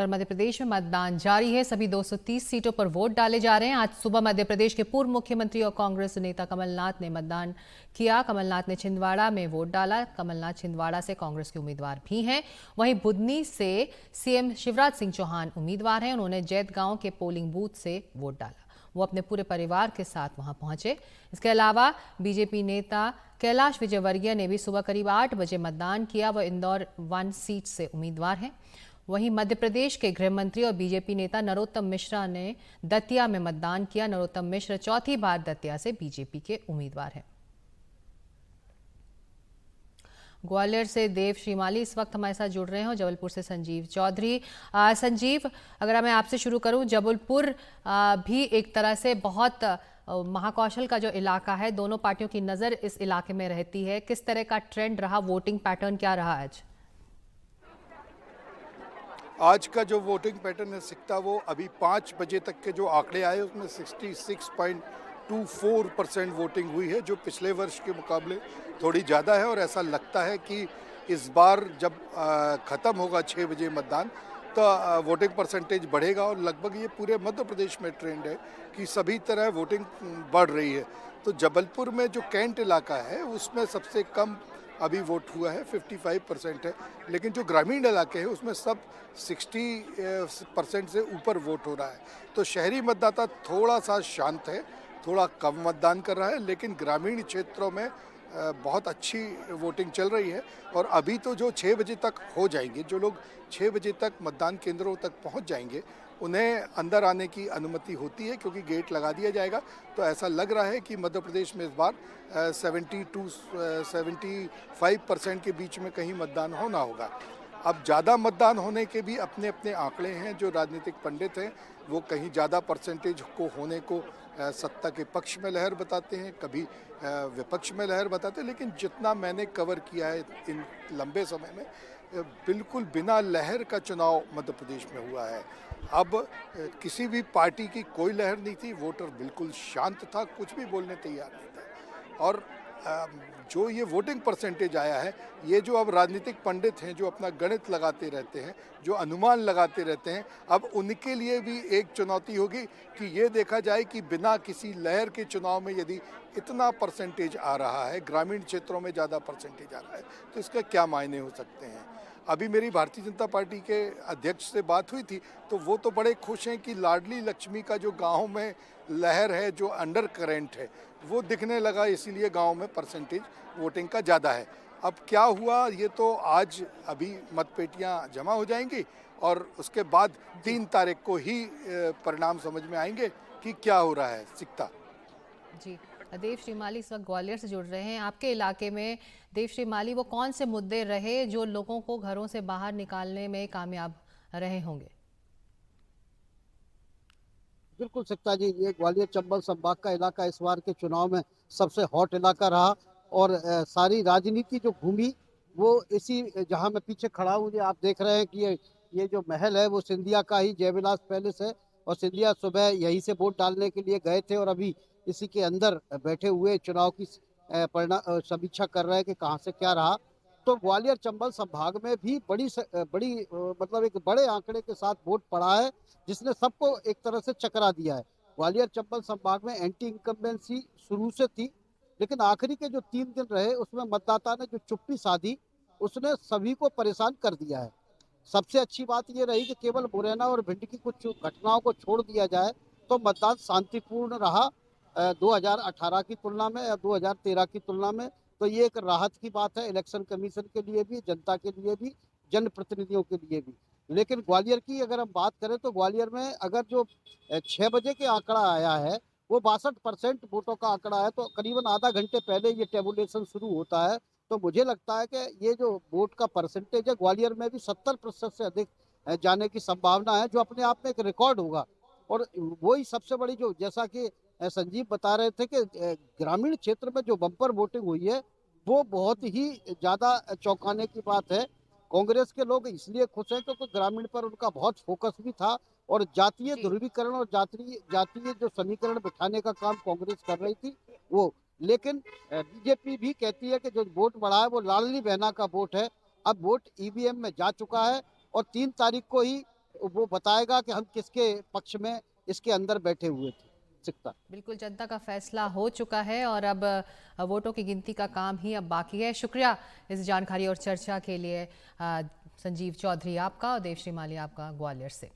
और मध्य प्रदेश में मतदान जारी है। सभी 230 सीटों पर वोट डाले जा रहे हैं। आज सुबह मध्य प्रदेश के पूर्व मुख्यमंत्री और कांग्रेस नेता कमलनाथ ने मतदान किया। कमलनाथ ने छिंदवाड़ा में वोट डाला। कमलनाथ छिंदवाड़ा से कांग्रेस के उम्मीदवार भी हैं। वहीं बुधनी से सीएम शिवराज सिंह चौहान उम्मीदवार हैं। उन्होंने जैतगांव के पोलिंग बूथ से वोट डाला। वो अपने पूरे परिवार के साथ वहां पहुंचे। इसके अलावा बीजेपी नेता कैलाश विजयवर्गीय ने भी सुबह करीब 8 बजे मतदान किया। वह इंदौर 1 सीट से उम्मीदवार हैं। वहीं मध्य प्रदेश के गृह मंत्री और बीजेपी नेता नरोत्तम मिश्रा ने दतिया में मतदान किया। नरोत्तम मिश्र चौथी बार दतिया से बीजेपी के उम्मीदवार हैं। ग्वालियर से देव श्रीमाली इस वक्त हमारे साथ जुड़ रहे हैं। जबलपुर से संजीव चौधरी। संजीव, अगर मैं आपसे शुरू करूं, जबलपुर भी एक तरह से बहुत महाकौशल का जो इलाका है, दोनों पार्टियों की नज़र इस इलाके में रहती है। किस तरह का ट्रेंड रहा, वोटिंग पैटर्न क्या रहा आज? आज का जो वोटिंग पैटर्न है सिकता, वो अभी 5 बजे तक के जो आंकड़े आए उसमें 66.24% वोटिंग हुई है, जो पिछले वर्ष के मुकाबले थोड़ी ज़्यादा है। और ऐसा लगता है कि इस बार जब ख़त्म होगा 6 बजे मतदान, तो वोटिंग परसेंटेज बढ़ेगा। और लगभग ये पूरे मध्य प्रदेश में ट्रेंड है कि सभी तरह वोटिंग बढ़ रही है। तो जबलपुर में जो कैंट इलाका है उसमें सबसे कम अभी वोट हुआ है, 55% है। लेकिन जो ग्रामीण इलाके हैं उसमें सब 60% से ऊपर वोट हो रहा है। तो शहरी मतदाता थोड़ा सा शांत है, थोड़ा कम मतदान कर रहा है। लेकिन ग्रामीण क्षेत्रों में बहुत अच्छी वोटिंग चल रही है। और अभी तो जो 6 बजे तक हो जाएंगे, जो लोग 6 बजे तक मतदान केंद्रों तक पहुंच जाएंगे, उन्हें अंदर आने की अनुमति होती है क्योंकि गेट लगा दिया जाएगा। तो ऐसा लग रहा है कि मध्य प्रदेश में इस बार 70 to 75% के बीच में कहीं मतदान होना होगा। अब ज़्यादा मतदान होने के भी अपने अपने आंकड़े हैं। जो राजनीतिक पंडित हैं वो कहीं ज़्यादा परसेंटेज को होने को सत्ता के पक्ष में लहर बताते हैं, कभी विपक्ष में लहर बताते हैं। लेकिन जितना मैंने कवर किया है इन लंबे समय में, बिल्कुल बिना लहर का चुनाव मध्य प्रदेश में हुआ है। अब किसी भी पार्टी की कोई लहर नहीं थी, वोटर बिल्कुल शांत था, कुछ भी बोलने तैयार नहीं था। और जो ये वोटिंग परसेंटेज आया है, ये जो अब राजनीतिक पंडित हैं जो अपना गणित लगाते रहते हैं, जो अनुमान लगाते रहते हैं, अब उनके लिए भी एक चुनौती होगी कि ये देखा जाए कि बिना किसी लहर के चुनाव में यदि इतना परसेंटेज आ रहा है, ग्रामीण क्षेत्रों में ज़्यादा परसेंटेज आ रहा है, तो इसका क्या मायने हो सकते हैं। अभी मेरी भारतीय जनता पार्टी के अध्यक्ष से बात हुई थी, तो वो तो बड़े खुश हैं कि लाडली लक्ष्मी का जो गाँव में लहर है, जो अंडर करेंट है, वो दिखने लगा, इसीलिए गांव में परसेंटेज वोटिंग का ज़्यादा है। अब क्या हुआ ये तो आज अभी मतपेटियां जमा हो जाएंगी और उसके बाद 3 तारीख को ही परिणाम समझ में आएंगे कि क्या हो रहा है सिकता। जी, देव श्रीमाली इस वक्त ग्वालियर से जुड़ रहे हैं। आपके इलाके में देव श्रीमाली, वो कौन से मुद्दे रहे जो लोगों को घरों से बाहर निकालने में कामयाब रहे होंगे? बिल्कुल सकता जी, ये ग्वालियर चंबल संभाग का इलाका इस बार के चुनाव में सबसे हॉट इलाका रहा। और सारी राजनीति जो घूमी वो इसी, जहां मैं पीछे खड़ा हूँ, ये आप देख रहे हैं कि ये जो महल है वो सिंधिया का ही जयविलास पैलेस है। और सिंधिया सुबह यहीं से वोट डालने के लिए गए थे और अभी इसी के अंदर बैठे हुए चुनाव की परिणाम समीक्षा कर रहे हैं कि कहाँ से क्या रहा। तो ग्वालियर चंबल संभाग में भी बड़ी मतलब एक बड़े आंकड़े के साथ वोट पड़ा है, जिसने सबको एक तरह से चकरा दिया है। ग्वालियर चंबल संभाग में एंटी इनकम्बेंसी शुरू से थी, लेकिन आखिरी के जो 3 दिन रहे उसमें मतदाता ने जो चुप्पी साधी, उसने सभी को परेशान कर दिया है। सबसे अच्छी बात ये रही कि केवल मुरैना और भिंड की कुछ घटनाओं को छोड़ दिया जाए तो मतदान शांतिपूर्ण रहा 2018 की तुलना में या 2013 की तुलना में। तो ये एक राहत की बात है इलेक्शन कमीशन के लिए भी, जनता के लिए भी, जनप्रतिनिधियों के लिए भी। लेकिन ग्वालियर की अगर हम बात करें तो ग्वालियर में अगर जो 6 बजे के आंकड़ा आया है वो 62% वोटों का आंकड़ा है, तो करीबन आधा घंटे पहले ये टेबुलेशन शुरू होता है। तो मुझे लगता है कि ये जो वोट का परसेंटेज है ग्वालियर में भी 70% से अधिक जाने की संभावना है, जो अपने आप में एक रिकॉर्ड होगा। और वही सबसे बड़ी, जो जैसा कि संजीव बता रहे थे कि ग्रामीण क्षेत्र में जो बम्पर वोटिंग हुई है वो बहुत ही ज़्यादा चौंकाने की बात है। कांग्रेस के लोग इसलिए खुश हैं क्योंकि ग्रामीण पर उनका बहुत फोकस भी था और जातीय जी। ध्रुवीकरण और जातीय जो समीकरण बिठाने का काम कांग्रेस कर रही थी वो। लेकिन बीजेपी भी कहती है कि जो वोट बढ़ा है वो लाडली बहना का वोट है। अब वोट ईवीएम में जा चुका है और 3 तारीख को ही वो बताएगा कि हम किसके पक्ष में इसके अंदर बैठे हुए थे सिकता। बिल्कुल, जनता का फैसला हो चुका है और अब वोटों की गिनती का काम ही अब बाकी है। शुक्रिया इस जानकारी और चर्चा के लिए संजीव चौधरी आपका और देवश्री माली आपका ग्वालियर से।